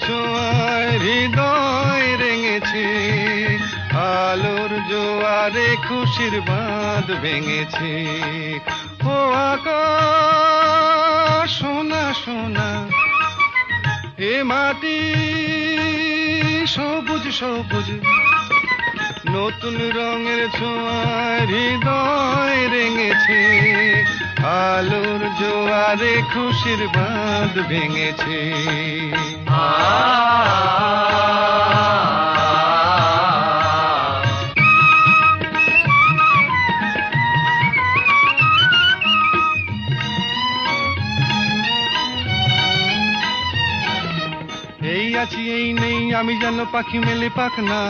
ছোঁয়ায় হৃদয় রেঙেছে, আলোর জোয়ারে খুশির বাঁধ ভেঙেছে। ও আকাশ সোনা সোনা, এ মাটি সবুজ সবুজ, নতুন রঙের ছোঁয়ায় হৃদয় রেঙেছে, আলোর জোয়ারে খুশির বাঁধ ভেঙেছে। এই আছি এই নেই, আমি যেন পাখি মেলে পাখনা।